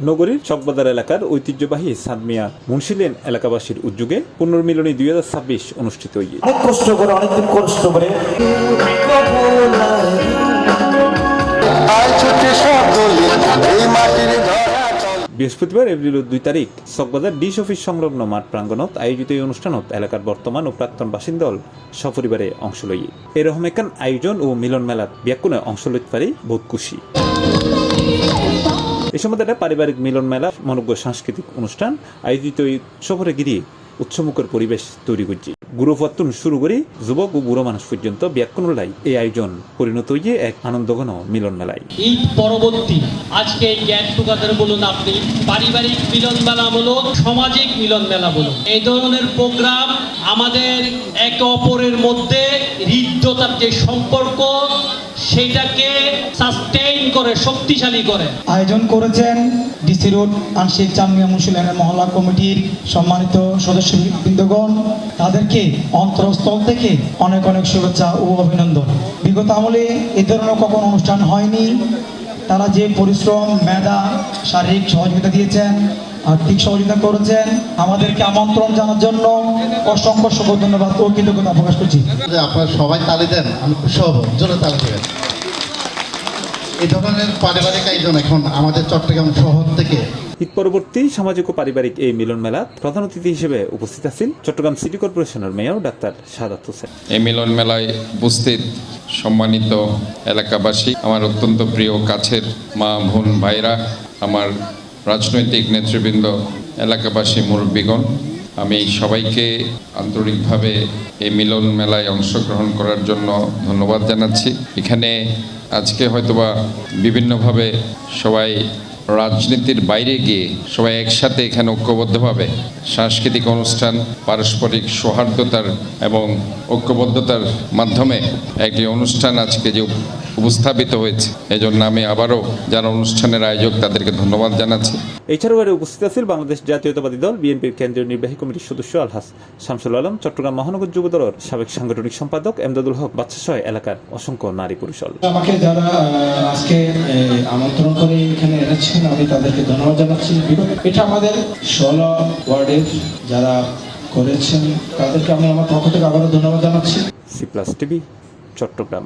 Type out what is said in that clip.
নগরীর চকবাজার এলাকার ঐতিহ্যবাহী সাদমিয়া মুন্সি লেন এলাকাবাসীর উদ্যোগে পুনর্মিলনী 2026 অনুষ্ঠিত হয়েছে। অনেক কষ্ট করে অনেকদিন কষ্ট করে বৃহস্পতিবার এপ্রিল 2 তারিখ চকবাজার ডিশ অফিস সংলগ্ন মাঠ প্রাঙ্গণত আয়োজিত এই অনুষ্ঠানত এলাকার বর্তমান ও প্রাক্তন বাসিন্দল সপরিবারে অংশ লইয়ে এরকম একখান আয়োজন ও মিলন মেলাত ব্যাকুণে অংশ লইতে পারি বহুত খুশি। এই সময় একটা পারিবারিক মিলন মেলা মনোজ্ঞ সাংস্কৃতিক অনুষ্ঠান আয়োজিত এই সফরে গিয়ে উৎসমুখের পরিবেশ তৈরি করছে। গুরুপত্তন শুরু করে যুবক ও বুড়ো মানুষ পর্যন্ত ব্যাকুণলাই এই আয়োজন পরিণত হয়ে এক আনন্দঘন মিলন মেলায়। ঈদ পরবর্তী আজকে এই গেট টুগেদার বলুন, আপনি পারিবারিক মিলন মেলা বলুন, সামাজিক মিলন মেলা বলুন, এই ধরনের প্রোগ্রাম আমাদের একে অপরের মধ্যে হৃদ্যতার যে সম্পর্ক সেটাকে সাস্টেইন করে, শক্তিশালী করে। আয়োজন করেছেন ডিসি রোড আংশিক চান্দমিয়া মুন্সি লেনের মহল্লা কমিটির সম্মানিত সদস্যবৃন্দগণ, তাদেরকে অন্তরস্থল থেকে অনেক অনেক শুভেচ্ছা ও অভিনন্দন। বিগত আমলে এ ধরনের কখনো অনুষ্ঠান হয়নি। তারা যে পরিশ্রম, মেধা, শারীরিক সহযোগিতা দিয়েছেন, আর্থিক সহযোগিতা করেছেন, আমাদেরকে আমন্ত্রণ জানার জন্য অসংখ্য ধন্যবাদ ও কৃতজ্ঞতা প্রকাশ করছি। আপনারা সবাই তালি দেন, আমি খুশি হব, জোরে তালি দেবেন। এই ধরনের পারিবারিক আয়োজন এখন আমাদের চট্টগ্রাম শহর থেকে। ঈদ পরবর্তী সামাজিক ও পারিবারিক এই মিলন মেলা প্রধান অতিথি হিসেবে উপস্থিত আছেন চট্টগ্রাম সিটি কর্পোরেশনের মেয়র ডাক্তার সাদাত হোসেন। এই মিলন মেলায় উপস্থিত সম্মানিত এলাকাবাসী, আমার অত্যন্ত প্রিয় কাছের মা, বোন, ভাইরা, আমার রাজনৈতিক নেতৃবৃন্দ, এলাকাবাসী, মুরব্বীগণ, আমি সবাইকে আন্তরিকভাবে এই মিলন মেলায় অংশগ্রহণ করার জন্য ধন্যবাদ জানাচ্ছি। এখানে আজকে হয়তোবা বিভিন্নভাবে সবাই রাজনীতির বাইরে গিয়ে সবাই একসাথে এখানে ঐক্যবদ্ধভাবে সাংস্কৃতিক অনুষ্ঠান, পারস্পরিক সৌহার্দ্যতার এবং ঐক্যবদ্ধতার মাধ্যমে একটি অনুষ্ঠান আজকে যে উপস্থাপিত হয়েছে, এজন্য আমি আবারও যারা অনুষ্ঠানের আয়োজক তাদেরকে ধন্যবাদ জানাচ্ছি। এছাড়াও এর উপস্থিত আছেন বাংলাদেশ জাতীয়তাবাদী দল বিএনপির কেন্দ্রীয় নির্বাহী কমিটির সদস্য আলহাজ শামসুল আলম, চট্টগ্রাম মহানগর যুব দলের সাবেক সাংগঠনিক সম্পাদক এমদাদুল হক বাদশা সহ এলাকার অসংখ্য নারী পুরুষ। আমাকে যারা আজকে আমন্ত্রণ করে এখানে এনেছেন আমি তাদেরকে ধন্যবাদ জানাচ্ছি। এটা আমাদের 16 ওয়ার্ডের যারা করেছেন তাদেরকে আমি আমার পক্ষ থেকে আবারও ধন্যবাদ জানাচ্ছি। C+ TV Chittagong.